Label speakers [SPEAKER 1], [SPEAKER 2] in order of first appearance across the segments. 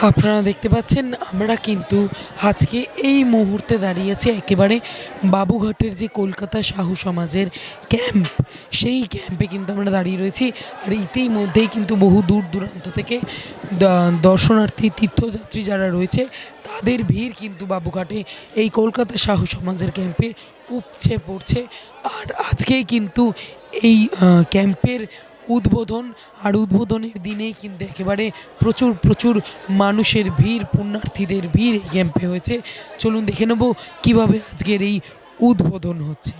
[SPEAKER 1] আপনারা দেখতে পাচ্ছেন আমরা কিন্তু আজকে এই মুহূর্তে দাঁড়িয়ে আছি একেবারে বাবুঘাটের যে কলকাতা সাহু সমাজের ক্যাম্প, সেই ক্যাম্পে কিন্তু আমরা দাঁড়িয়ে রয়েছি। আর ইতিমধ্যেই কিন্তু বহু দূর দূরান্ত থেকে দর্শনার্থী তীর্থযাত্রী যারা রয়েছে তাদের ভিড় কিন্তু বাবুঘাটে এই কলকাতা সাহু সমাজের ক্যাম্পে উপচে পড়ছে। আর আজকেই কিন্তু এই ক্যাম্পের উদ্বোধন, আর উদ্বোধনের দিনেই কিন্তু একেবারে প্রচুর প্রচুর মানুষের ভিড়, পুণ্যার্থীদের ভিড় এই ক্যাম্পে হয়েছে। চলুন দেখে নেব কীভাবে আজকের এই উদ্বোধন হচ্ছে।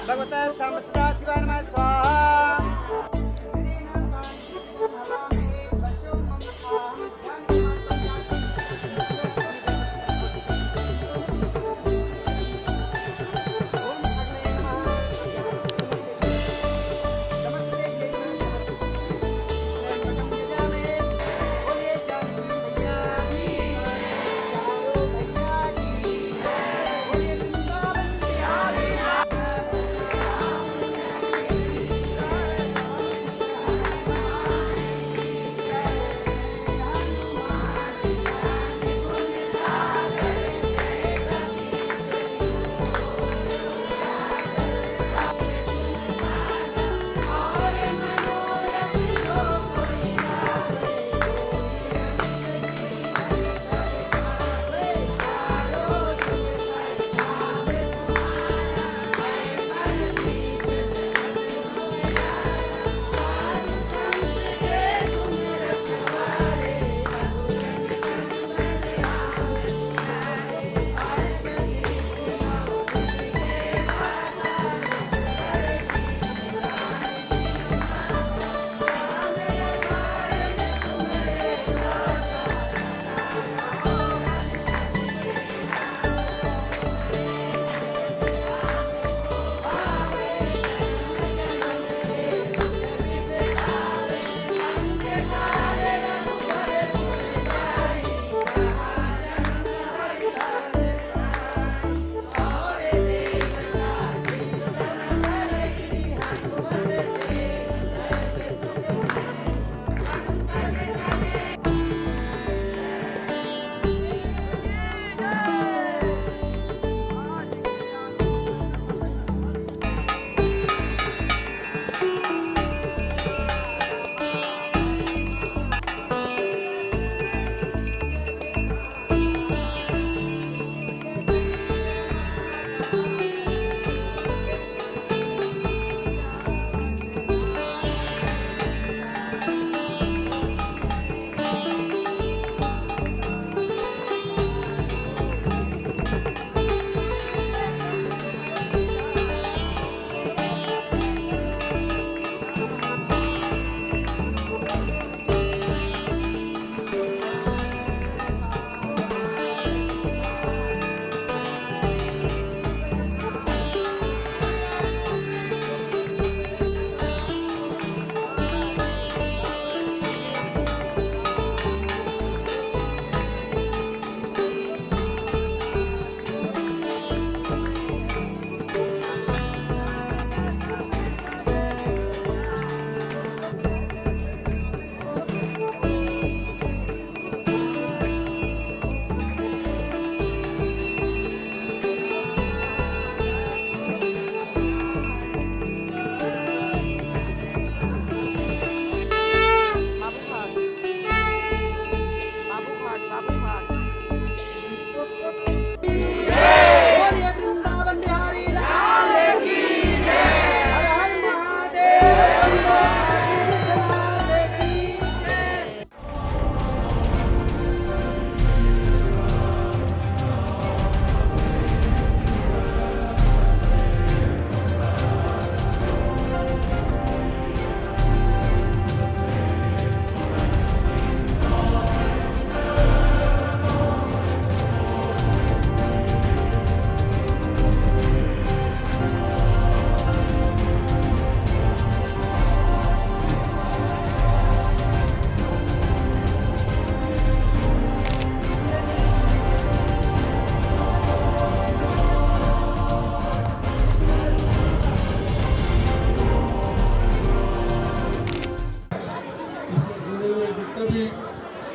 [SPEAKER 2] भगवते समस्ता शिवाय नमः स्वाहा।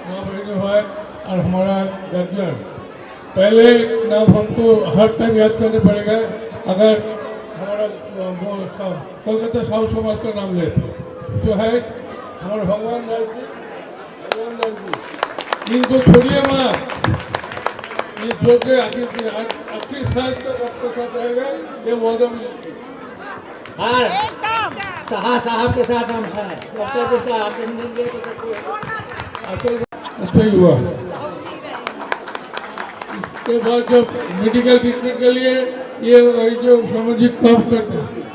[SPEAKER 3] और हमारा गर्जियन पहले नाम हमको हर टाइम याद करने पड़ेगा अगर हमारा कोलकाता साहू समाज का नाम लेते जो है हमारे भगवान लाल जी इनको छोड़िए माँ ये जो के आपकी साथ तक आपके साथ रहेगा ये मौजूद
[SPEAKER 4] हाँ साहब के साथ हम हैं डॉक्टर के साथ
[SPEAKER 3] अच्छा ही हुआ। इसके बाद जब मेडिकल ट्रीटमेंट के लिए ये वही जो सामाजिक काम करते हैं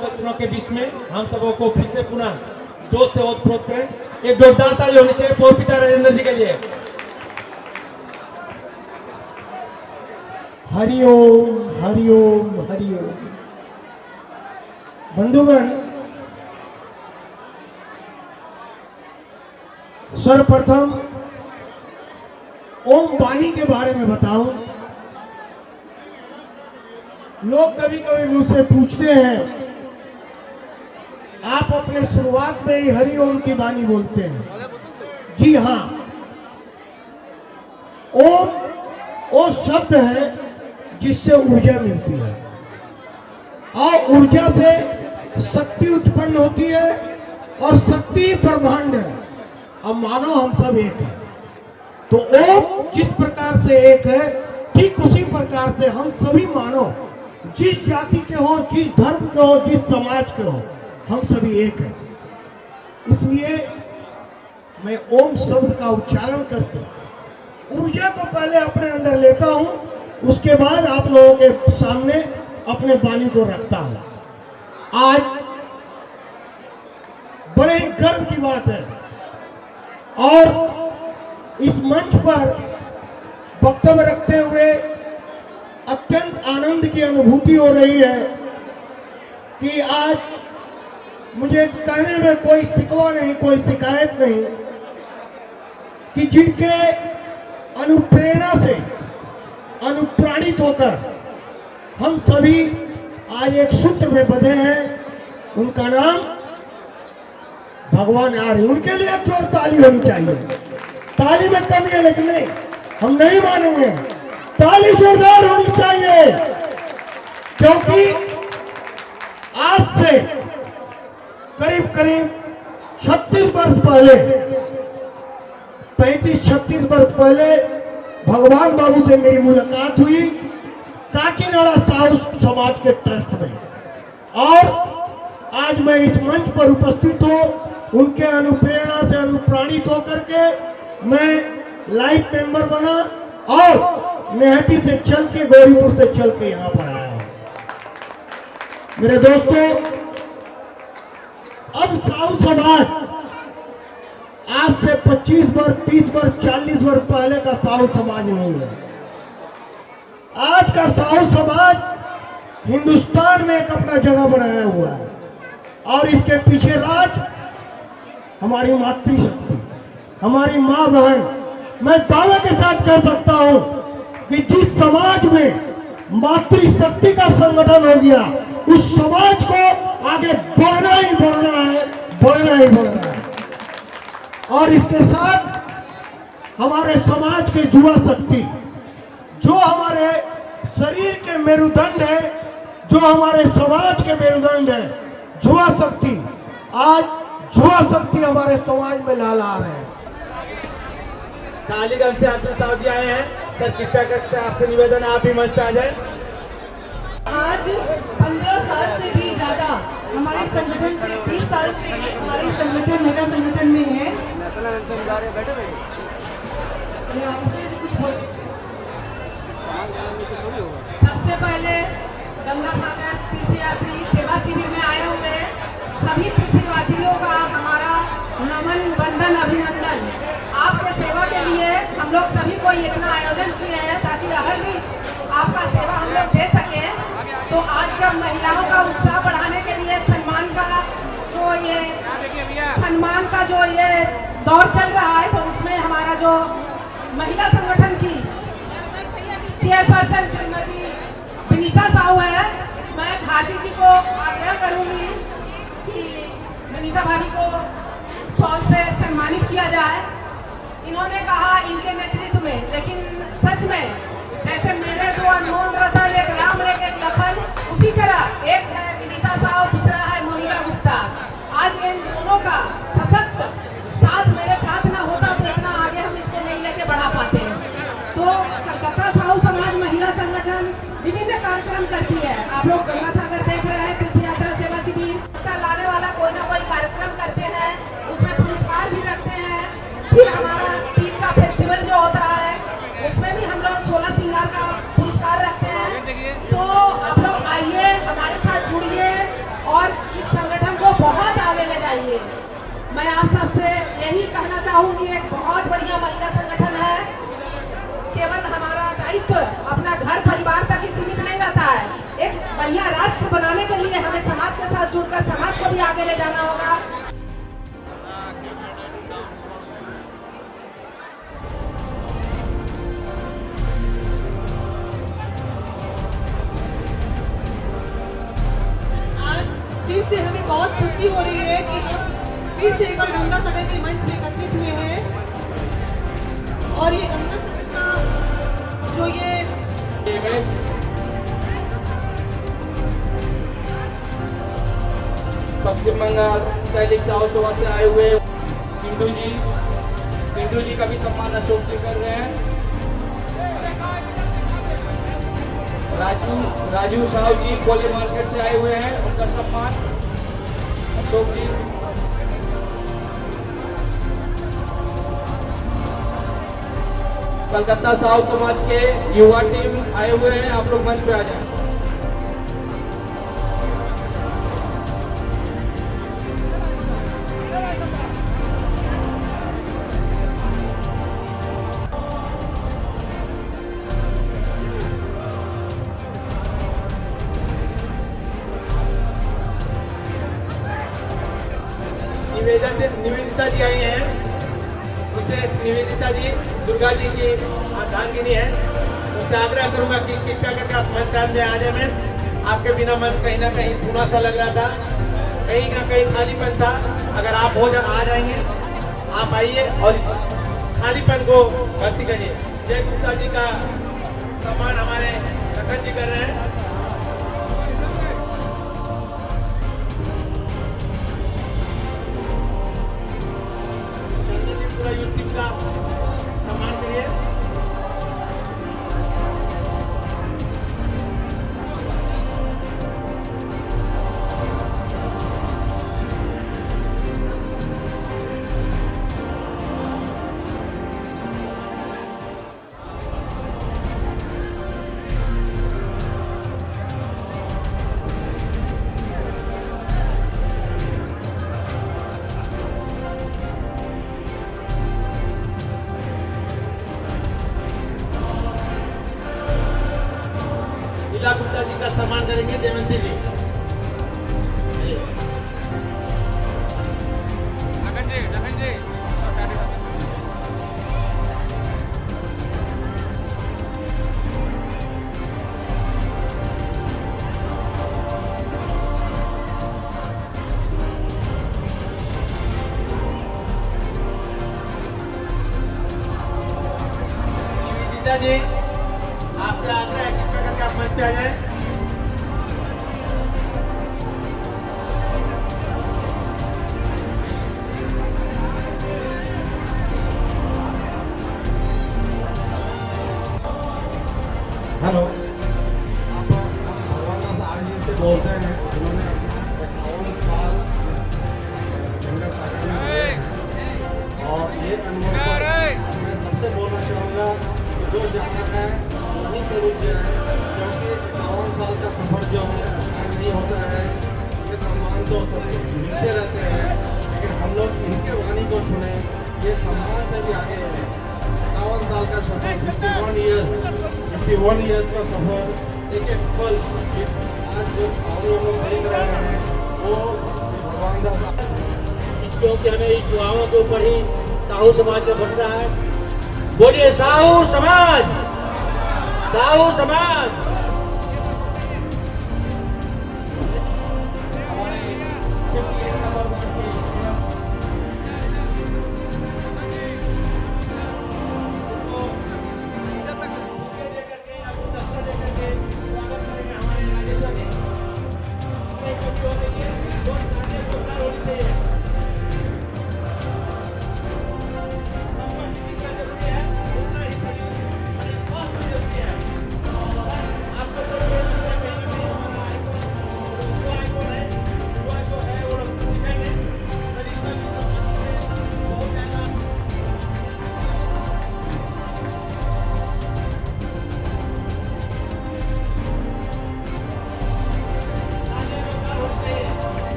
[SPEAKER 5] बच्चों के बीच में हम सबों को फिर से पुनः जोश से ओतप्रोत करें। एक जोरदार ताली होनी चाहिए पौरपिता राजेंद्र जी के लिए।
[SPEAKER 6] हरिओम हरिओम हरिओम। बंधुगण, सर्वप्रथम ओम वाणी के बारे में बताऊं। लोग कभी कभी मुझसे पूछते हैं, आप अपने शुरुआत में ही हरि ओम की वाणी बोलते हैं। जी हाँ, ओम वो शब्द है जिससे ऊर्जा मिलती है और ऊर्जा से शक्ति उत्पन्न होती है और शक्ति ब्रह्मांड है। अब मानो हम सब एक हैं, तो ओम जिस प्रकार से एक है, ठीक उसी प्रकार से हम सभी मानो जिस जाति के हो, जिस धर्म के हो, जिस समाज के हो, हम सभी एक हैं। इसलिए मैं ओम शब्द का उच्चारण करके ऊर्जा को पहले अपने अंदर लेता हूं, उसके बाद आप लोगों के सामने अपने वाणी को रखता हूं। आज बड़े ही गर्व की बात है और इस मंच पर वक्तव्य रखते हुए अत्यंत आनंद की अनुभूति हो रही है कि आज मुझे कहने में कोई शिकवा नहीं, कोई शिकायत नहीं कि जिनके अनुप्रेरणा से अनुप्राणित होकर हम सभी आज एक सूत्र में बंधे हैं, उनका नाम भगवान आर्य। उनके लिए जोर ताली होनी चाहिए। ताली में कमी है लेकिन नहीं, हम नहीं मानेंगे, ताली जोरदार होनी चाहिए। क्योंकि आज से करीब करीब 36 वर्ष पहले, 35-36 वर्ष पहले भगवान बाबू से मेरी मुलाकात हुई काकीनाडा साहू समाज के ट्रस्ट में, और आज मैं इस मंच पर उपस्थित हूं उनके अनुप्रेरणा से अनुप्राणित होकर के मैं लाइफ मेंबर बना और नेहटी से चल के, गौरीपुर से चल के यहां पर आया हूं। मेरे दोस्तों, अब साहू समाज आज से 25 वर्ष, 30 वर्ष, 40 वर्ष पहले का साहू समाज नहीं है। आज का साहू समाज हिंदुस्तान में एक अपना जगह बनाया हुआ है और इसके पीछे राज हमारी मातृशक्ति, हमारी मां बहन। मैं दावे के साथ कह सकता हूं कि जिस समाज में मातृशक्ति का संगठन हो गया, उस समाज को आगे बढ़ना ही बढ़ना है, बढ़ना ही बढ़ना है। और इसके साथ हमारे समाज के युवा शक्ति, जो हमारे शरीर के मेरुदंड है, जो हमारे समाज के मेरुदंड है, युवा शक्ति, आज युवा शक्ति हमारे समाज में लहला रहे हैं।
[SPEAKER 5] कालीगंज से आत्मा साहब जी आए हैं। सर कृपया करके आपसे निवेदन है, आप भी मंच पे आ जाए।
[SPEAKER 7] आज 15 साल से भी ज्यादा हमारे संगठन से 20 साल से हमारे संगठन मेगा संगठन में है।
[SPEAKER 8] सबसे पहले गंगा सागर तीर्थयात्री सेवा शिविर में आए हुए सभी तीर्थयात्रियों का हमारा नमन, वंदन, अभिनंदन। आपके सेवा के लिए हम लोग सभी को इतना आयोजन किए हैं ताकि हर दिन आपका सेवा हम लोग दे सके। तो आज जब महिलाओं का उत्साह बढ़ाने के लिए सम्मान का जो ये दौर चल रहा है, तो उसमें हमारा जो महिला संगठन की चेयरपर्सन श्रीमती विनीता साहू है, मैं घाटी जी को आग्रह करूंगी कि विनीता भाभी को शॉल से सम्मानित किया जाए। इन्होंने कहा इनके नेतृत्व में, लेकिन सच में जैसे मेरे दो अनमोल रतन, एक राम एक लखन, उसी तरह एक है विनीता साहू, दूसरा है मोनिका गुप्ता। आज इन दोनों का सशक्त साथ मेरे साथ ना होता तो इतना आगे हम इसको नहीं लेके बढ़ा पाते हैं। तो कलकत्ता साहू समाज महिला संगठन विभिन्न कार्यक्रम करती है। आप लोग गंगा सागर देख रहे हैं, तीर्थ यात्रा सेवा शिविर लाने वाला कोई ना कोई कार्यक्रम करते हैं, उसमें पुरस्कार भी रखते हैं। फिर हमारा तीज का फेस्टिवल जो होता है, उसमें भी हम लोग 16 सिंगार का पुरस्कार रखते हैं। तो चाहूंगी, एक बहुत बढ़िया महिला संगठन है। केवल हमारा दायित्व अपना घर परिवार तक ही सीमित नहीं रहता है। एक बढ़िया राष्ट्र बनाने के लिए हमें समाज के साथ जुड़कर समाज को भी आगे ले जाना होगा।
[SPEAKER 7] फिर से हमें बहुत खुशी हो रही है कि हम फिर से एक बार गंगा सागर के मंच में एकत्रित हुए हैं और ये गंगा सागर का जो ये
[SPEAKER 4] पश्चिम बंगाल दैनिक साहू समाज से आए हुए पिंटू जी का भी सम्मान अशोक जी कर रहे हैं। राजू साहू जी कोली मार्केट से आए हुए हैं, उनका सम्मान अशोक जी। कलकत्ता साहू समाज के युवा टीम आए हुए हैं, आप लोग मंच पे आ जाएं।
[SPEAKER 5] निवेदिता जी आई हैं। विशेष निवेदिता जी दुर्गा जी की अर्धांगिनी है। उससे आग्रह करूंगा कि कृपया करके आप मंच में आ जाए। मैं आपके बिना मंच कहीं ना कहीं सूना सा लग रहा था, कहीं ना कहीं खालीपन था। अगर आप आ जाएंगे, आप आइए और इस खालीपन को भर्ती करिए। जय गुप्ता जी का सम्मान हमारे लखन जी कर रहे हैं। पूरा यूथ टीम का सम्मान करिए। लीला गुप्ता जी का सम्मान करेंगे देवंती जी। निवेदिता जी, आपसे आग्रह है कृपया करके आप मंच पे आ जाएं। हेलो, आप भगवान दास आर्य जी से बोल रहे हैं, जिन्होंने अपना 51 साल गंगा सागर में दिए। और ये अनुभव पर मैं सबसे बोलना चाहूँगा कि जो जाता है वहीं पर रुक जाए, क्योंकि 51 साल का सफर जो है आसान नहीं होता है। इसके सम्मान तो मिलते रहते हैं, लेकिन हम लोग इनके वाणी को सुने, ये सम्मान से भी आगे है। 51 साल का सफर, 51 ईयर्स का सफर, एक एक पल आज जो हम लोग देख रहे हैं वो भगवान दास, क्योंकि हमें इस युवाओं के ऊपर ही साहू समाज में भरोसा है। बोलिए साहू समाज, साहू समाज।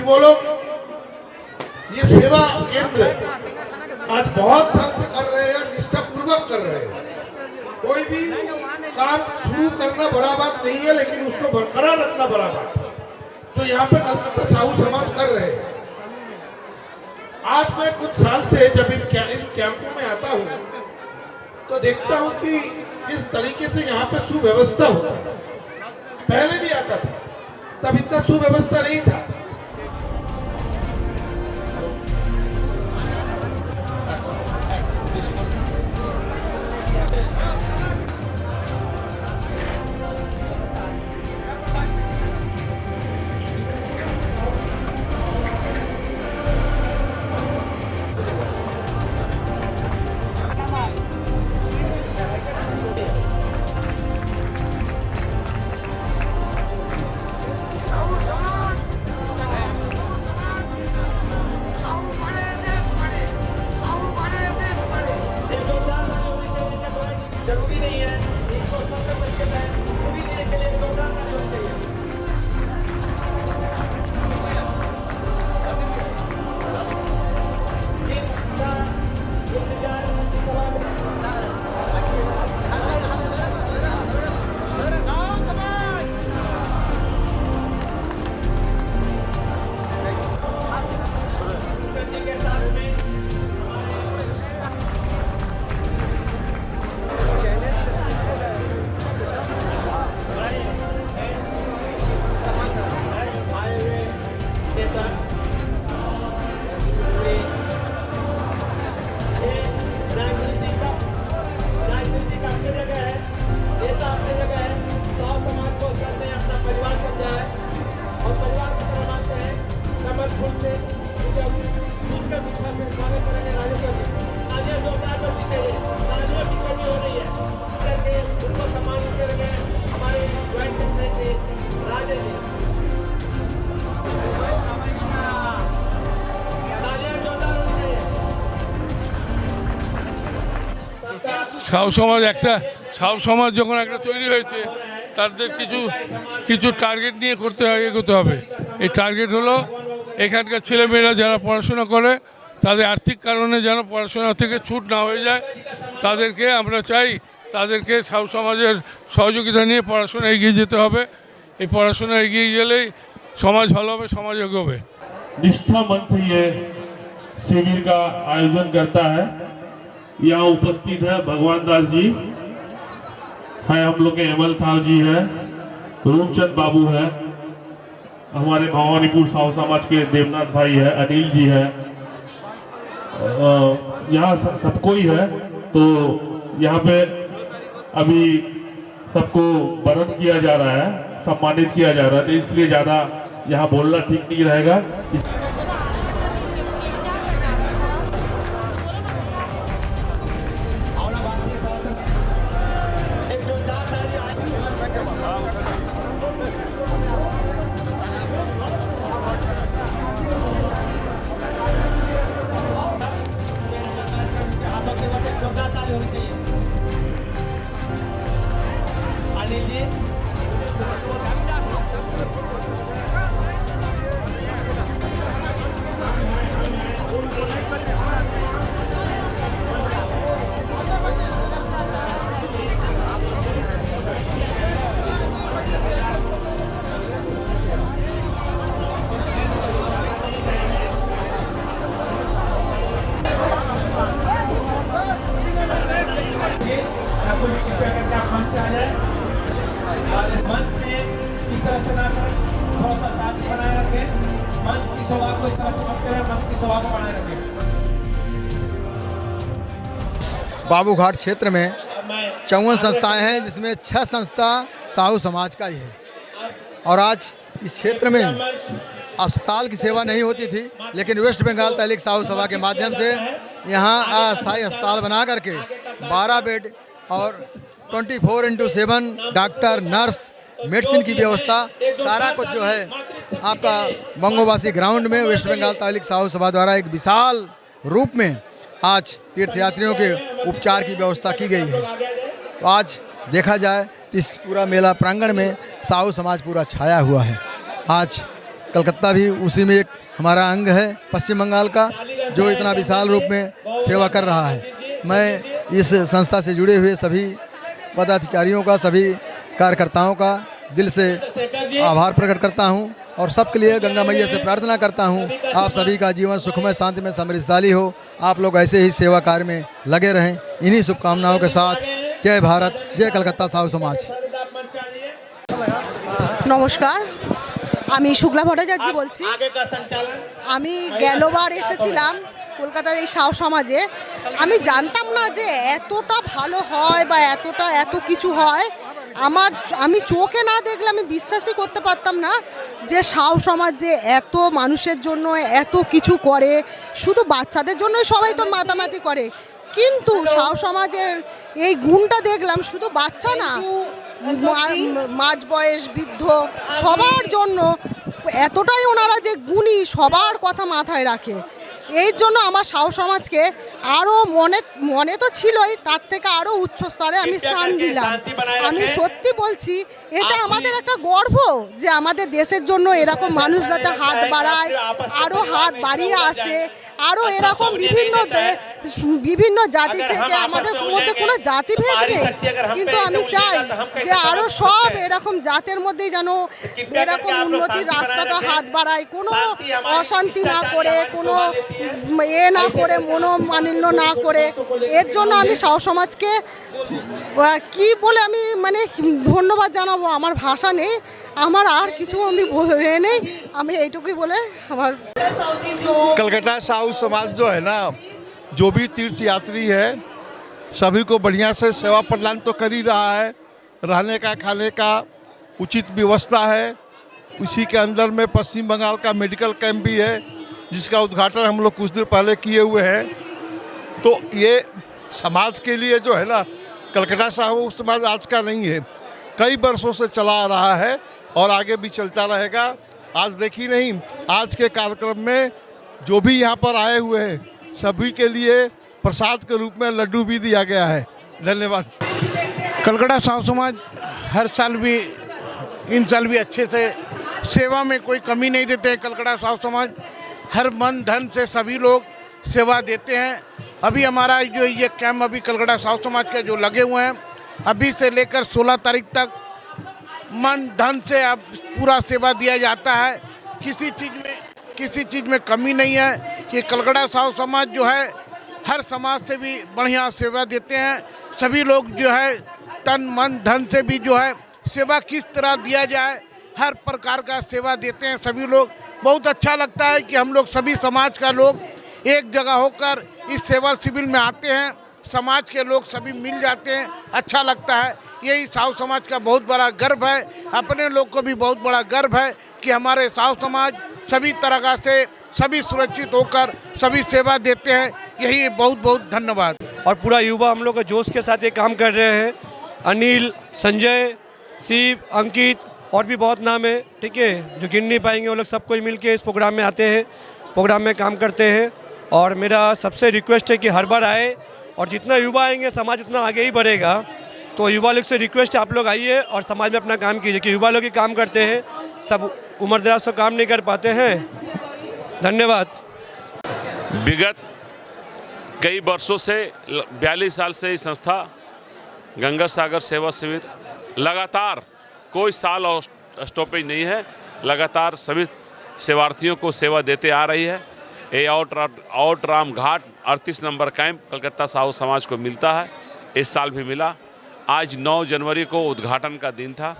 [SPEAKER 5] वो लोग ये सेवा केंद्र आज बहुत साल से कर रहे हैं, निष्ठापूर्वक कर रहे हैं। कोई भी काम शुरू करना बड़ा बात नहीं है, लेकिन उसको बरकरार रखना बड़ा बात है। तो यहाँ पे कलकत्ता साहू समाज कर रहे हैं। आज मैं कुछ साल से जब इन कैंपों में आता हूँ तो देखता हूँ कि किस तरीके से यहाँ पे सुव्यवस्था होता है। पहले भी आता था, तब इतना सुव्यवस्था नहीं था।
[SPEAKER 3] সাউ সমাজ সাউ সমাজ যখন একটা তৈরি হয়েছে, তাদের কিছু টার্গেট নিয়ে এগোতে হবে। এই টার্গেট হলো এখানকার ছেলেমেয়েরা যারা পড়াশোনা করে তাদের আর্থিক কারণে যেন পড়াশোনা থেকে ছুট না হয়ে যায়, তাদেরকে আমরা চাই তাদেরকে সাউ সমাজের সহযোগিতা নিয়ে পড়াশোনা এগিয়ে যেতে হবে। এই পড়াশোনা এগিয়ে গেলেই সমাজ ভালো হবে, সমাজ এগোবে।
[SPEAKER 9] निष्ठा मन से ये शिविर का आयोजन करता है। यहाँ उपस्थित है भगवान दास जी है, हम लोग के हेमल साहब जी है, रूपचंद बाबू है, हमारे भवानीपुर साहू समाज के देवनाथ भाई है, अनिल जी है, यहाँ सब कोई है। तो यहाँ पे अभी सबको वरण किया जा रहा है, सम्मानित किया जा रहा है, तो इसलिए ज्यादा यहाँ बोलना ठीक नहीं रहेगा।
[SPEAKER 2] बाबूघाट क्षेत्र में 54 संस्थाएं हैं, जिसमें 6 संस्था साहू समाज का ही है। और आज इस क्षेत्र में अस्पताल की सेवा नहीं होती थी, लेकिन वेस्ट बंगाल तहलीक साहू सभा के माध्यम से यहाँ अस्थायी अस्पताल बना करके 12 बेड और 24/7 डॉक्टर, नर्स, मेडिसिन की व्यवस्था, सारा कुछ जो है आपका बंगोबासी ग्राउंड में वेस्ट बंगाल तहलीक साहू सभा द्वारा एक विशाल रूप में आज तीर्थयात्रियों के उपचार की व्यवस्था की गई है। तो आज देखा जाए इस पूरा मेला प्रांगण में साहू समाज पूरा छाया हुआ है। आज कलकत्ता भी उसी में एक हमारा अंग है पश्चिम बंगाल का, जो इतना विशाल रूप में सेवा कर रहा है। मैं इस संस्था से जुड़े हुए सभी पदाधिकारियों का, सभी कार्यकर्ताओं का दिल से आभार प्रकट करता हूं और सबके लिए गंगा मैया से प्रार्थना करता हूं, आप सभी का जीवन सुखमय, शांति में, समृद्धशाली हो। आप लोग ऐसे ही सेवा कार्य में लगे रहें। इन्हीं शुभकामनाओं के साथ जय भारत, जय कलकत्ता साहू समाज।
[SPEAKER 7] নমস্কার, আমি শুক্লা ভট্টাচার্য বলছি। আমি গেলবার এসেছিলাম কলকাতার এই সাহু সমাজে। আমি জানতাম না যে এতটা ভালো হয় বা এত কিছু হয়। আমি চোখে না দেখলে আমি বিশ্বাসই করতে পারতাম না যে সাহু সমাজ যে এত মানুষের জন্য এত কিছু করে। শুধু বাচ্চাদের জন্যই সবাই তো মাতামাতি করে, কিন্তু সাহু সমাজের এই গুণটা দেখলাম শুধু বাচ্চা না, মাঝ বয়স, বৃদ্ধ, সবার জন্য এতটাই ওনারা যে গুণী, সবার কথা মাথায় রাখে। এই জন্য আমার সাহু সমাজকে আরও মনে তো ছিলই, তার থেকে আরও উচ্চ স্তরে আমি স্থান দিলাম। আমি সত্যি বলছি, এটা আমাদের একটা গর্ব যে আমাদের দেশের জন্য এরকম মানুষ যাতে হাত বাড়ায়, আরও হাত বাড়িয়ে আসে, আরও এরকম বিভিন্ন জাতি থেকে, আমাদের মধ্যে কোনো জাতিভেদ নেই, কিন্তু আমি চাই যে আরও সব এরকম জাতের মধ্যেই যেন এরকম উন্নতির রাস্তাটা হাত বাড়ায়, কোনো অশান্তি না করে, কোনো না করে, মনোমালিন্য না করে। এর জন্য আমি সাহু সমাজকে কি বলে আমি ধন্যবাদ জানাবো, আমার ভাষা নেই, আমার আর কিছু আমি বলে নেই। আমি এইটুকুই বলে আমার।
[SPEAKER 5] कलकत्ता साहू समाज जो है ना, जो भी तीर्थ यात्री है सभी को बढ़िया से सेवा प्रदान तो कर ही रहा है। रहने का, खाने का उचित व्यवस्था है। उसी के अंदर में पश्चिम बंगाल का मेडिकल कैंप भी है, जिसका उद्घाटन हम लोग कुछ दिन पहले किए हुए हैं। तो ये समाज के लिए जो है ना, कलकत्ता साहू समाज आज का नहीं है, कई वर्षों से चला आ रहा है और आगे भी चलता रहेगा। आज देखी नहीं, आज के कार्यक्रम में जो भी यहाँ पर आए हुए हैं सभी के लिए प्रसाद के रूप में लड्डू भी दिया गया है। धन्यवाद।
[SPEAKER 10] कलकत्ता साहू समाज हर साल भी, इन साल भी अच्छे से सेवा में कोई कमी नहीं देते हैं। कलकत्ता साहू समाज हर मन धन से सभी लोग सेवा देते हैं। अभी हमारा जो ये कैंप अभी कलकत्ता साहू समाज के जो लगे हुए हैं, अभी से लेकर 16 तारीख तक मन धन से अब पूरा सेवा दिया जाता है। किसी चीज़ में कमी नहीं है कि कलकत्ता साहू समाज जो है हर समाज से भी बढ़िया सेवा देते हैं। सभी लोग जो है तन मन धन से भी जो है सेवा किस तरह दिया जाए, हर प्रकार का सेवा देते हैं सभी लोग। बहुत अच्छा लगता है कि हम लोग सभी समाज का लोग एक जगह होकर इस सेवा शिविर में आते हैं, समाज के लोग सभी मिल जाते हैं, अच्छा लगता है। यही साहू समाज का बहुत बड़ा गर्व है। अपने लोग को भी बहुत बड़ा गर्व है कि हमारे साहू समाज सभी तरह से सभी सुरक्षित होकर सभी सेवा देते हैं। यही बहुत बहुत धन्यवाद।
[SPEAKER 11] और पूरा युवा हम लोग जोश के साथ ये काम कर रहे हैं। अनिल, संजय, शिव, अंकित और भी बहुत नाम है, ठीक है, जो गिन नहीं पाएंगे। वो लोग सब कोई मिल के इस प्रोग्राम में आते हैं, प्रोग्राम में काम करते हैं। और मेरा सबसे रिक्वेस्ट है कि हर बार आए, और जितना युवा आएंगे समाज उतना आगे ही बढ़ेगा। तो युवा लोग से रिक्वेस्ट है, आप लोग आइए और समाज में अपना काम कीजिए, कि युवा लोग ही काम करते हैं, सब उम्रदराज तो काम नहीं कर पाते हैं। धन्यवाद।
[SPEAKER 9] विगत कई वर्षों से 42 साल से ये संस्था गंगा सागर सेवा शिविर लगातार, कोई साल और स्टॉपेज नहीं है, लगातार सभी सेवार्थियों को सेवा देते आ रही है। ये out Ram Ghat 38 number camp Calcutta Sahu समाज को मिलता है, इस साल भी मिला। आज 9 जनवरी को उद्घाटन का दिन था,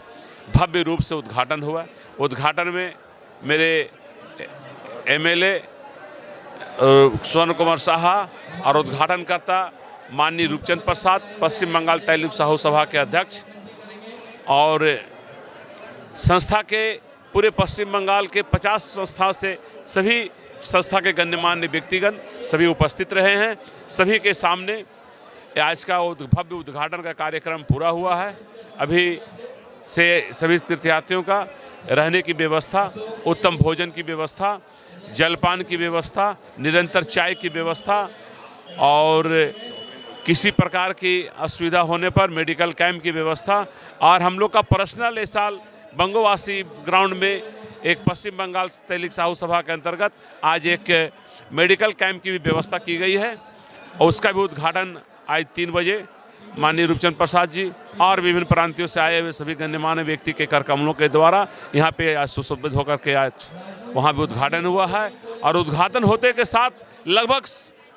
[SPEAKER 9] भव्य रूप से उद्घाटन हुआ। उद्घाटन में मेरे MLA स्वर्ण कुमार साहा और उद्घाटनकर्ता माननीय रूपचंद प्रसाद, पश्चिम बंगाल तैलुक साहू सभा के अध्यक्ष, और संस्था के पूरे पश्चिम बंगाल के 50 संस्थाओं से सभी संस्था के गण्यमान्य व्यक्तिगण सभी उपस्थित रहे हैं। सभी के सामने आज का भव्य उद्घाटन का कार्यक्रम पूरा हुआ है। अभी से सभी तीर्थयात्रियों का रहने की व्यवस्था, उत्तम भोजन की व्यवस्था, जलपान की व्यवस्था, निरंतर चाय की व्यवस्था, और किसी प्रकार की असुविधा होने पर मेडिकल कैंप की व्यवस्था। और हम लोग का पर्सनल इस साल बंगोवासी ग्राउंड में एक पश्चिम बंगाल तैलिक साहू सभा के अंतर्गत आज एक मेडिकल कैंप की भी व्यवस्था की गई है और उसका भी उद्घाटन आज 3 बजे माननीय रूपचंद प्रसाद जी और विभिन्न प्रांतियों से आए हुए सभी गण्यमान्य व्यक्ति के कर कमलों के द्वारा यहाँ पे आज सुशोभित होकर के आज वहाँ भी उद्घाटन हुआ है। और उद्घाटन होते के साथ लगभग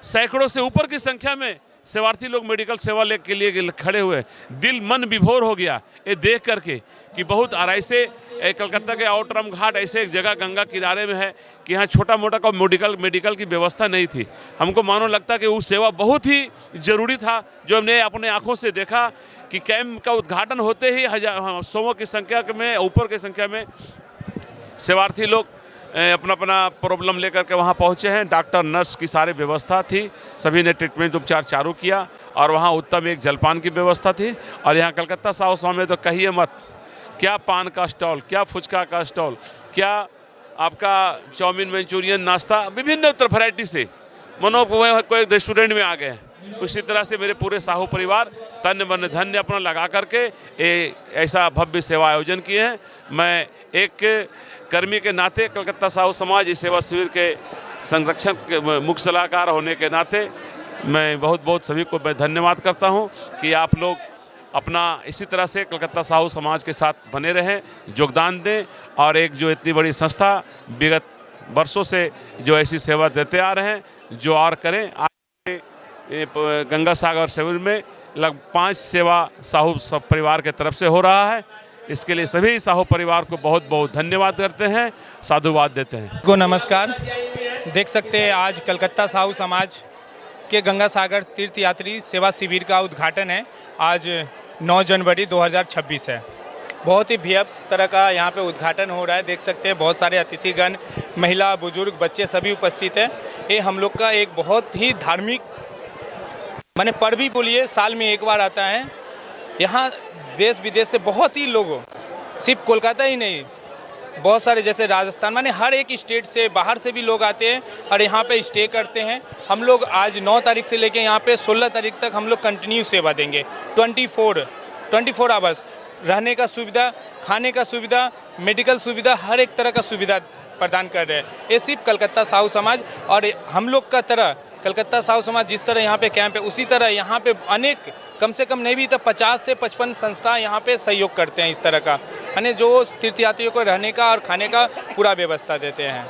[SPEAKER 9] सैकड़ों से ऊपर की संख्या में सेवार्थी लोग मेडिकल सेवा ले के लिए खड़े हुए। दिल मन विभोर हो गया ये देख करके कि बहुत आराई से कलकत्ता के आउटरम घाट ऐसे एक जगह गंगा किनारे में है कि यहाँ छोटा मोटा का मेडिकल की व्यवस्था नहीं थी। हमको मानो लगता कि वो सेवा बहुत ही ज़रूरी था जो हमने अपने आँखों से देखा कि कैंप का उद्घाटन होते ही सौों की संख्या में ऊपर की संख्या में सेवार्थी लोग अपना अपना प्रॉब्लम लेकर के वहाँ पहुँचे हैं। डॉक्टर नर्स की सारी व्यवस्था थी, सभी ने ट्रीटमेंट उपचार चालू किया और वहाँ उत्तम एक जलपान की व्यवस्था थी। और यहाँ कलकत्ता साहू सभा में तो कहिए मत, क्या पान का स्टॉल, क्या फुचका का स्टॉल, क्या आपका चाउमीन मंचूरियन नाश्ता विभिन्न वैरायटी से मनो कोई रेस्टोरेंट में आ गए हैं। उसी तरह से मेरे पूरे साहू परिवार तन मन धन्य अपना लगा करके ऐसा भव्य सेवा आयोजन किए हैं। मैं एक कर्मी के नाते कलकत्ता साहू समाज इस सेवा शिविर के संरक्षक मुख्य सलाहकार होने के नाते मैं बहुत बहुत सभी को मैं धन्यवाद करता हूं कि आप लोग अपना इसी तरह से कलकत्ता साहू समाज के साथ बने रहें, योगदान दें और एक जो इतनी बड़ी संस्था विगत वर्षों से जो ऐसी सेवा देते आ रहे हैं जो और करें। आज गंगा सागर शिविर में लगभग 5 सेवा साहू सब परिवार के तरफ से हो रहा है। इसके लिए सभी साहू परिवार को बहुत बहुत धन्यवाद करते हैं, साधुवाद देते हैं।
[SPEAKER 12] को नमस्कार। देख सकते हैं आज कलकत्ता साहू समाज के गंगा सागर तीर्थ यात्री सेवा शिविर का उद्घाटन है। आज 9 जनवरी 2026 है। बहुत ही भव्य तरह का यहाँ पे उद्घाटन हो रहा है। देख सकते हैं बहुत सारे अतिथिगण, महिला, बुजुर्ग, बच्चे सभी उपस्थित हैं। ये हम लोग का एक बहुत ही धार्मिक माने पर्व भी बोलिए, साल में एक बार आता है। यहाँ देश विदेश से बहुत ही लोग, सिर्फ कोलकाता ही नहीं, बहुत सारे जैसे राजस्थान माने हर एक स्टेट से बाहर से भी लोग आते हैं और यहाँ पे स्टे करते हैं। हम लोग आज 9 तारीख से लेके यहाँ पे 16 तारीख तक हम लोग कंटिन्यू सेवा देंगे। 24 आवर्स रहने का सुविधा, खाने का सुविधा, मेडिकल सुविधा, हर एक तरह का सुविधा प्रदान कर रहे हैं। ये सिर्फ कलकत्ता साहू समाज और हम लोग का तरह कलकत्ता साहू समाज जिस तरह यहाँ पे कैंप है उसी तरह यहाँ पे अनेक, कम से कम नहीं भी तो 50 से 55 संस्था यहाँ पे सहयोग करते हैं इस तरह का, यानी जो तीर्थयात्रियों को रहने का और खाने का पूरा व्यवस्था देते हैं।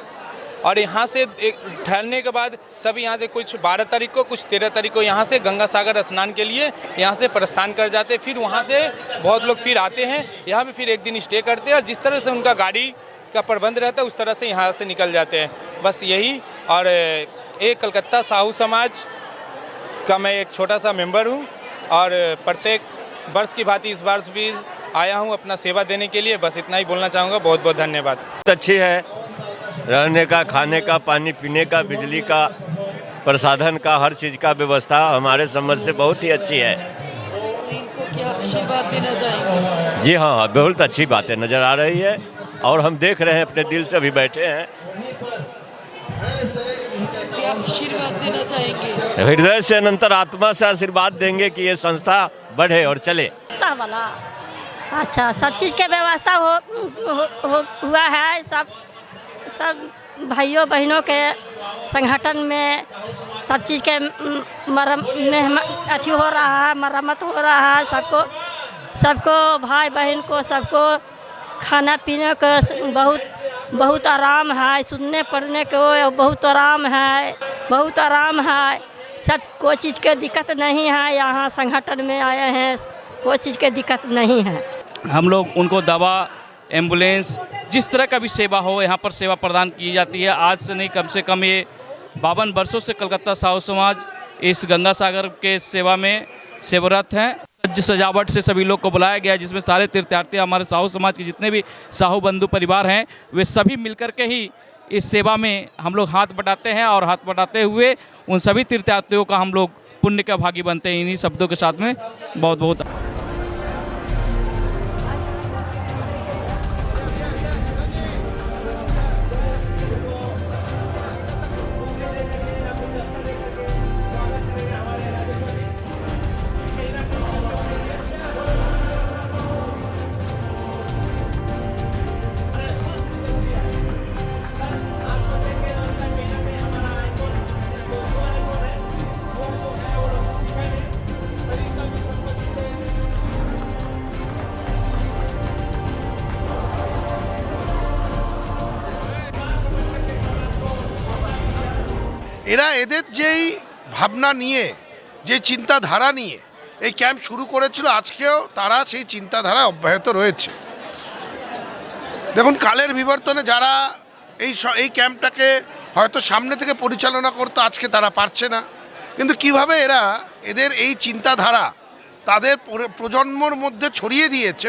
[SPEAKER 12] और यहाँ से ठहरने के बाद सभी यहाँ से कुछ 12 तारीख को, कुछ 13 तारीख को यहाँ से गंगा सागर स्नान के लिए यहाँ से प्रस्थान कर जाते हैं। फिर वहाँ से बहुत लोग फिर आते हैं, यहाँ पे फिर एक दिन स्टे करते हैं और जिस तरह से उनका गाड़ी का प्रबंध रहता है उस तरह से यहाँ से निकल जाते हैं। बस यही। और एक कलकत्ता साहू समाज का मैं एक छोटा सा मेंबर हूँ और प्रत्येक वर्ष की भांति इस वर्ष भी आया हूँ अपना सेवा देने के लिए। बस इतना ही बोलना चाहूँगा। बहुत बहुत धन्यवाद।
[SPEAKER 13] अच्छी है, रहने का, खाने का, पानी पीने का, बिजली का, प्रसाधन का, हर चीज़ का व्यवस्था हमारे समझ से बहुत ही अच्छी है।
[SPEAKER 1] इनको क्या आशीर्वाद देना चाहेंगे?
[SPEAKER 13] जी हाँ, बहुत अच्छी बातें नज़र आ रही है और हम देख रहे हैं, अपने दिल से अभी बैठे हैं।
[SPEAKER 1] क्या आशीर्वाद देना चाहेंगे?
[SPEAKER 13] हृदय से अनंतर आत्मा से आशीर्वाद देंगे कि ये संस्था बढ़े और चले।
[SPEAKER 14] वाला अच्छा, सब चीज़ के व्यवस्था हुआ है। सब भाइयों बहनों के संगठन में सब चीज़ के अथी हो रहा है, मरम्मत हो रहा है। सबको भाई बहन को सबको खाना पीने का बहुत आराम है, सुनने पढ़ने को बहुत आराम है। सब कोई चीज़ के दिक्कत नहीं है। यहाँ संगठन में आए हैं, कोई चीज़ के दिक्कत नहीं है।
[SPEAKER 15] हम लोग उनको दवा, एम्बुलेंस, जिस तरह का भी सेवा हो यहाँ पर सेवा प्रदान की जाती है। आज से नहीं, कम से कम ये 52 वर्षों से कलकत्ता साहू समाज इस गंगा सागर के सेवा में सेवारत हैं। सजावट से सभी लोग को बुलाया गया है, जिसमें सारे तीर्थयात्री हमारे साहू समाज के जितने भी साहू बंधु परिवार हैं वे सभी मिलकर के ही इस सेवा में हम लोग हाथ बटाते हैं और हाथ बटाते हुए उन सभी तीर्थयात्रियों का हम लोग पुण्य का भागी बनते हैं। इन्हीं शब्दों के साथ में बहुत बहुत
[SPEAKER 10] এরা এদের যেই ভাবনা নিয়ে, যে চিন্তাধারা নিয়ে এই ক্যাম্প শুরু করেছিল, আজকেও তারা সেই চিন্তাধারা অব্যাহত রয়েছে। দেখুন, কালের বিবর্তনে যারা এই ক্যাম্পটাকে হয়তো সামনে থেকে পরিচালনা করতো, আজকে তারা পারছে না। কিন্তু কিভাবে এরা এদের এই চিন্তাধারা তাদের প্রজন্মর মধ্যে ছড়িয়ে দিয়েছে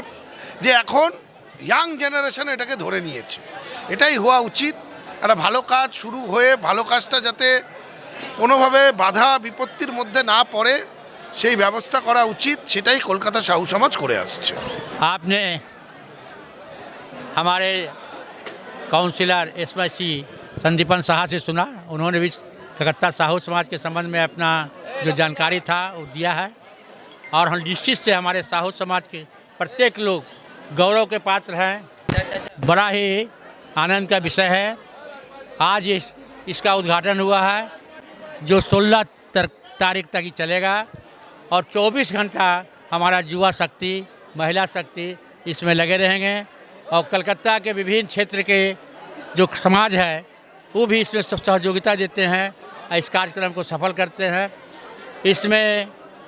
[SPEAKER 10] যে এখন ইয়াং জেনারেশন এটাকে ধরে নিয়েছে। এটাই হওয়া উচিত। একটা ভালো কাজ শুরু হয়ে ভালো কাজটা যাতে কোনোভাবে বাধা বিপত্তির মধ্যে না পড়ে সেই ব্যবস্থা করা উচিত, সেটাই কলকাতা সাহু সমাজ করে আসছে।
[SPEAKER 4] आपने हमारे काउंसिलर एसवाईसी संदीपन साहा से सुना, उन्होंने भी कलकत्ता साहू समाज के संबंध में अपना जो जानकारी था वो दिया है। और हम निश्चित से हमारे साहू समाज के प्रत्येक लोग गौरव के पात्र हैं। बड़ा ही आनंद का विषय है। आज इसका उद्घाटन हुआ है जो 16 तारीख तक ही चलेगा और 24 घंटा हमारा युवा शक्ति, महिला शक्ति इसमें लगे रहेंगे। और कलकत्ता के विभिन्न क्षेत्र के जो समाज है वो भी इसमें सहयोगिता देते हैं, इस कार्यक्रम को सफल करते हैं। इसमें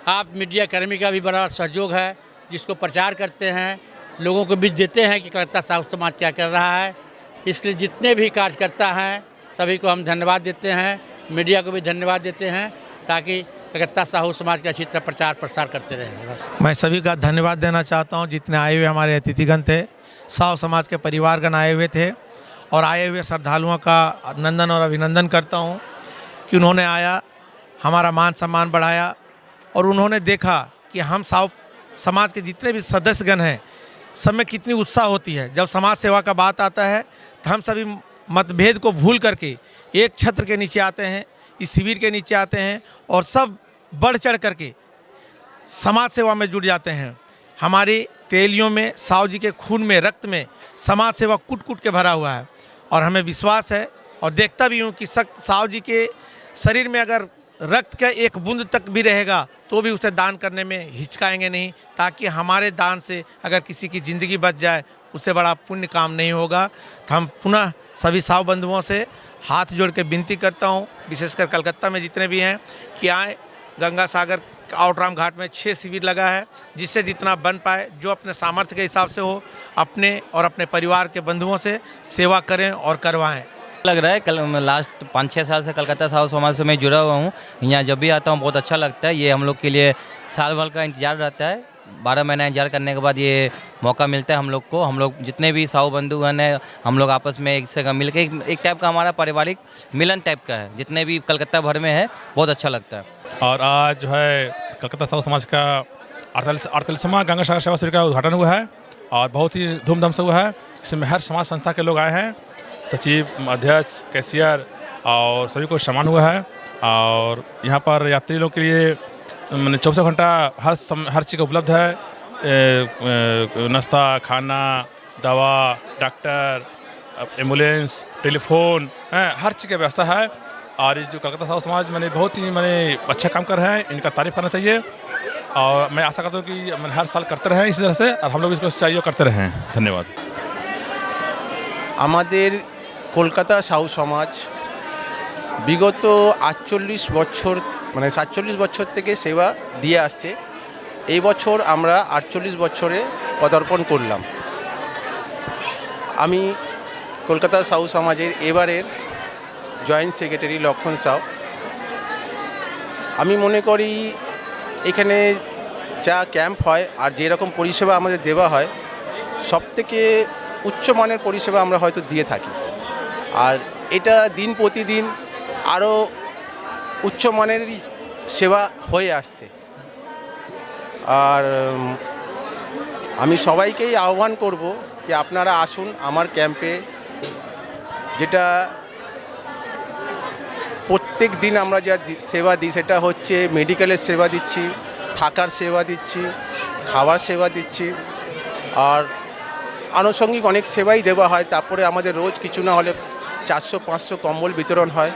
[SPEAKER 4] आप मीडिया कर्मी का भी बड़ा सहयोग है, जिसको प्रचार करते हैं, लोगों को बीच देते हैं कि कलकत्ता साहू समाज क्या कर रहा है। इसलिए जितने भी कार्यकर्ता हैं सभी को हम धन्यवाद देते हैं, मीडिया को भी धन्यवाद देते हैं, ताकि कलकत्ता साहू समाज का इसी तरह प्रचार प्रसार करते रहें।
[SPEAKER 16] मैं सभी का धन्यवाद देना चाहता हूं, जितने आए हुए हमारे अतिथिगण थे, साहू समाज के परिवारगण आए हुए थे, और आए हुए श्रद्धालुओं का नंदन और अभिनंदन करता हूं कि उन्होंने आया, हमारा मान सम्मान बढ़ाया, और उन्होंने देखा कि हम साहू समाज के जितने भी सदस्यगण हैं सब में कितनी उत्साह होती है। जब समाज सेवा का बात आता है तो हम सभी मतभेद को भूल करके एक छत्र के नीचे आते हैं, इस शिविर के नीचे आते हैं, और सब बढ़ चढ़ करके समाज सेवा में जुट जाते हैं। हमारी तेलियों में, साहू जी के खून में, रक्त में समाज सेवा कूट कूट के भरा हुआ है, और हमें विश्वास है और देखता भी हूँ कि साहू जी के शरीर में अगर रक्त का एक बूंद तक भी रहेगा तो भी उसे दान करने में हिचकाएंगे नहीं, ताकि हमारे दान से अगर किसी की ज़िंदगी बच जाए उससे बड़ा पुण्य काम नहीं होगा। तो हम पुनः सभी साहू बंधुओं से हाथ जोड़ के विनती करता हूँ, विशेषकर कलकत्ता में जितने भी हैं, कि आए। गंगा सागर आउटराम घाट में 6 शिविर लगा है, जिससे जितना बन पाए, जो अपने सामर्थ्य के हिसाब से हो, अपने और अपने परिवार के बंधुओं से सेवा करें और करवाएं।
[SPEAKER 17] लग रहा है, कल लास्ट 5-6 साल से कलकत्ता साहू समाज से मैं जुड़ा हुआ हूँ। यहाँ जब भी आता हूँ बहुत अच्छा लगता है। ये हम लोग के लिए साल भर का इंतजार रहता है, 12 महीना इंतजार करने के बाद ये मौका मिलता है हम लोग को। हम लोग जितने भी साहू बंधुगण हैं, हम लोग आपस में एक से मिल के एक टाइप का हमारा पारिवारिक मिलन टाइप का है, जितने भी कलकत्ता भर में है, बहुत अच्छा लगता है।
[SPEAKER 12] और आज जो है कलकत्ता साहू समाज का 48वां गंगा सागर सेवा शिविर का उद्घाटन हुआ है, और बहुत ही धूमधाम से हुआ है। इसमें हर समाज संस्था के लोग आए हैं, सचिव, अध्यक्ष, कैशियर, और सभी को सम्मान हुआ है। और यहाँ पर यात्री लोग के लिए मैंने 24 घंटा हर चीज़ उपलब्ध है, नाश्ता, खाना, दवा, डॉक्टर, एम्बुलेंस, टेलीफोन, हर चीज़ की व्यवस्था है। और ये जो कलकत्ता साहू समाज बहुत ही अच्छा काम कर रहे हैं, इनका तारीफ करना चाहिए। और मैं आशा करता हूँ कि हर साल करते रहें इसी तरह से, और हम लोग इसको चाहिए करते रहें। धन्यवाद।
[SPEAKER 18] আমাদের কলকাতা সাহু সমাজ বিগত 48 বছর 47 বছর থেকে সেবা দিয়ে আসছে। এই বছর আমরা 48 বছরে পদার্পণ করলাম। আমি কলকাতা সাহু সমাজের এবারের জয়েন্ট সেক্রেটারি লক্ষণ সাউ। আমি মনে করি এখানে যা ক্যাম্প হয় আর যেরকম পরিষেবা আমাদের দেওয়া হয়, সবথেকে উচ্চমানের পরিষেবা আমরা হয়তো দিয়ে থাকি। আর এটা দিন প্রতিদিন আরও উচ্চমানেরই সেবা হয়ে আসছে। আর আমি সবাইকেই আহ্বান করব যে আপনারা আসুন আমার ক্যাম্পে, যেটা প্রত্যেক দিন আমরা যা সেবা দিই সেটা হচ্ছে মেডিকেলের সেবা দিচ্ছি, থাকার সেবা দিচ্ছি, খাবার সেবা দিচ্ছি, আর আনুষঙ্গিক অনেক সেবাই দেওয়া হয়। তারপরে আমাদের রোজ কিছু না হলে 400-500 কম্বল বিতরণ হয়।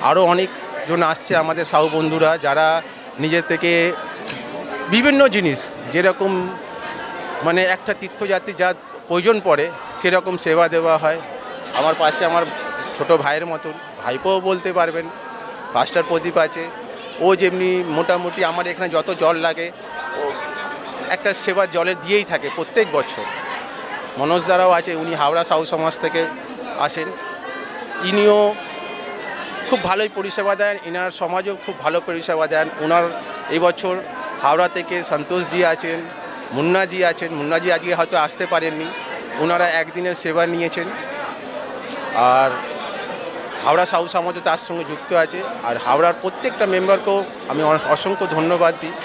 [SPEAKER 18] আরও অনেকজন আসছে আমাদের সাহু বন্ধুরা, যারা নিজের থেকে বিভিন্ন জিনিস, যেরকম একটা তীর্থযাত্রী যা প্রয়োজন পড়ে সেরকম সেবা দেওয়া হয়। আমার পাশে আমার ছোট ভাইয়ের মতন, ভাইপোও বলতে পারবেন, পাঁচটার প্রদীপ আছে। ও যেমনি মোটামুটি আমার এখানে যত জল লাগে ও একটা সেবা জলের দিয়েই থাকে প্রত্যেক বছর। মনোজ দ্বারাও আছে, উনি হাওড়া সাউ সমাজ থেকে আসেন, ইনিও খুব ভালোই পরিষেবা দেন, ইনার সমাজও খুব ভালো পরিষেবা দেন। ওনার এবছর হাওড়া থেকে সন্তোষজি আছেন, মুন্নাজি আছেন। মুন্নাজি আজকে হয়তো আসতে পারেননি, ওনারা একদিনের সেবা নিয়েছেন। আর হাওড়া সাউ সমাজও তার সঙ্গে যুক্ত আছে। আর হাওড়ার প্রত্যেকটা মেম্বারকেও আমি অসংখ্য ধন্যবাদ দিই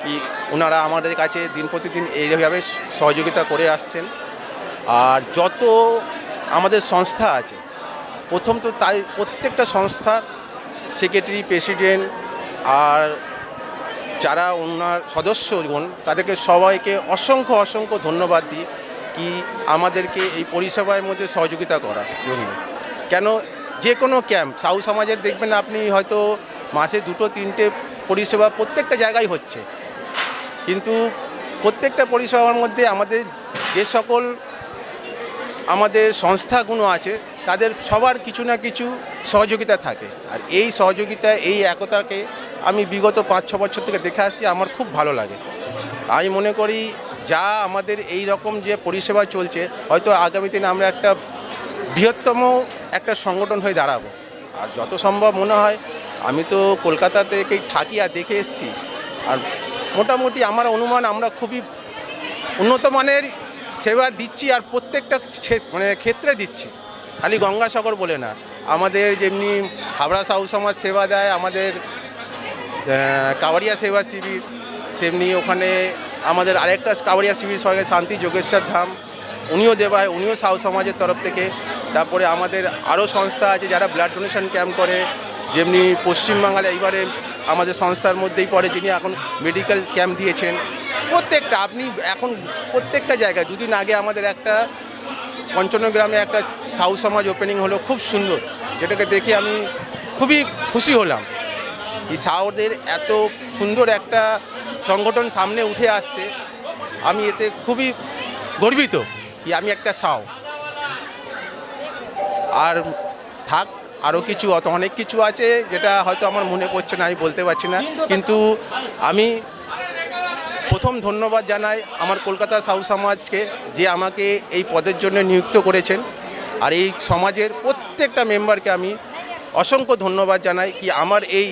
[SPEAKER 18] কি ওনারা আমাদের কাছে দিন প্রতিদিন এইভাবে সহযোগিতা করে আসছেন। আর যত আমাদের সংস্থা আছে, প্রথম তো তাই প্রত্যেকটা সংস্থার সেক্রেটারি, প্রেসিডেন্ট আর যারা ওনার সদস্যগণ, তাদেরকে সবাইকে অসংখ্য অসংখ্য ধন্যবাদ দিই কি আমাদেরকে এই পরিষেবার মধ্যে সহযোগিতা করার জন্য। কেন যে কোনো ক্যাম্প সাউ সমাজের দেখবেন আপনি হয়তো মাসে 2-3টে পরিষেবা প্রত্যেকটা জায়গায় হচ্ছে, কিন্তু প্রত্যেকটা পরিষেবার মধ্যে আমাদের যে সকল আমাদের সংস্থাগুলো আছে তাদের সবার কিছু না কিছু সহযোগিতা থাকে। আর এই সহযোগিতা, এই একতাকে আমি বিগত 5-6 বছর থেকে দেখে আসছি, আমার খুব ভালো লাগে। আমি মনে করি যা আমাদের এই রকম যে পরিষেবা চলছে, হয়তো আগামী দিনে আমরা একটা বৃহত্তম একটা সংগঠন হয়ে দাঁড়াবো। আর যত সম্ভব মনে হয়, আমি তো কলকাতা থেকেই থাকি আর দেখে এসেছি, আর মোটামুটি আমার অনুমান আমরা খুবই উন্নত মানের সেবা দিচ্ছি, আর প্রত্যেকটা ক্ষেত্রে দিচ্ছি, খালি গঙ্গাসাগর বলে না। আমাদের যেমনি হাওড়া সাউ সমাজ সেবা দেয়, আমাদের কাওয়ারিয়া সেবা শিবির, সেমনি ওখানে আমাদের আরেকটা কাওয়ারিয়া শিবির সরকার শান্তি যোগেশ্বর ধাম, উনিও দেবায়, উনিও সাউ সমাজের তরফ থেকে। তারপরে আমাদের আরও সংস্থা আছে যারা ব্লাড ডোনেশন ক্যাম্প করে, যেমনি পশ্চিমবাংলায় এইবারে আমাদের সংস্থার মধ্যেই পড়ে যিনি এখন মেডিকেল ক্যাম্প দিয়েছেন। প্রত্যেকটা আপনি এখন প্রত্যেকটা জায়গায়, দুদিন আগে আমাদের একটা পঞ্চনগ্রামে একটা সাউ সমাজ ওপেনিং হলো, খুব সুন্দর, যেটাকে দেখে আমি খুবই খুশি হলাম। এই সাউদের এত সুন্দর একটা সংগঠন সামনে উঠে আসছে, আমি এতে খুবই গর্বিত কি আমি একটা সাউ। আর থাক আরও কিছু অনেক কিছু আছে যেটা হয়তো আমার মনে পড়ছে না, আমি বলতে পারছি না, কিন্তু আমি প্রথম ধন্যবাদ জানাই আমার কলকাতা সাউ সমাজকে যে আমাকে এই পদের জন্য নিযুক্ত করেছেন। আর এই সমাজের প্রত্যেকটা মেম্বারকে আমি অসংখ্য ধন্যবাদ জানাই কি আমার এই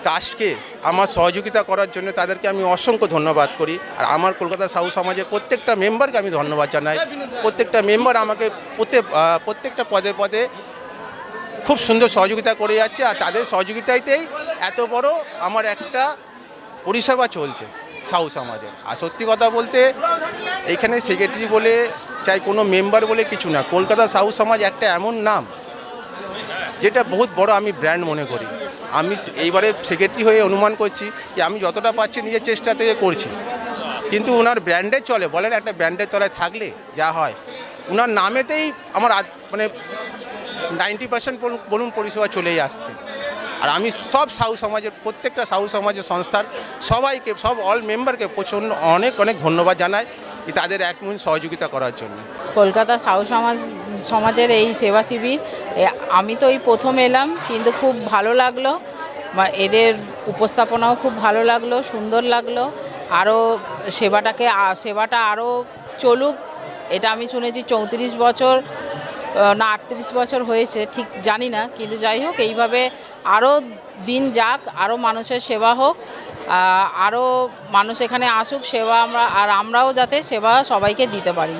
[SPEAKER 18] কাজকে আমার সহযোগিতা করার জন্য তাদেরকে আমি অসংখ্য ধন্যবাদ করি। আর আমার কলকাতা সাউ সমাজের প্রত্যেকটা মেম্বারকে আমি ধন্যবাদ জানাই। প্রত্যেকটা মেম্বার আমাকে প্রত্যেকটা পদে পদে খুব সুন্দর সহযোগিতা করে যাচ্ছে, আর তাদের সহযোগিতাতেই এত বড় আমার একটা পরিষেবা চলছে সাউ সমাজের। আর সত্যি কথা বলতে এইখানে সেক্রেটারি বলে চাই কোনো মেম্বার বলে কিছু না, কলকাতা সাউ সমাজ একটা এমন নাম যেটা বহুত বড় আমি ব্র্যান্ড মনে করি। আমি এইবারে সেক্রেটারি হয়ে অনুমান করছি যে আমি যতটা পারছি নিজের চেষ্টা থেকে করছি, কিন্তু ওনার ব্র্যান্ডের চলে, বলেন একটা ব্র্যান্ডের তলায় থাকলে যা হয়, ওনার নামেতেই আমার মানে 90% বলুন পরিষেবা চলেই আসছে। আর আমি সব সাউ সমাজের প্রত্যেকটা সাউ সমাজের সংস্থার সবাইকে, সব অল মেম্বারকে প্রচণ্ড অনেক অনেক ধন্যবাদ জানাই তাদের এক মন সহযোগিতা করার জন্য।
[SPEAKER 19] কলকাতা সাউ সমাজের এই সেবা শিবির আমি তো এই প্রথম এলাম, কিন্তু খুব ভালো লাগলো, এদের উপস্থাপনাও খুব ভালো লাগলো, সুন্দর লাগলো। আরও সেবাটা আরও চলুক, এটা আমি শুনেছি 34 বছর না 38 বছর হয়েছে, ঠিক জানি না, কিন্তু যাই হোক এইভাবে আরও দিন যাক, আরও মানুষের সেবা হোক, আরও মানুষ এখানে আসুক, সেবা আমরাও যাতে সেবা সবাইকে দিতে পারি।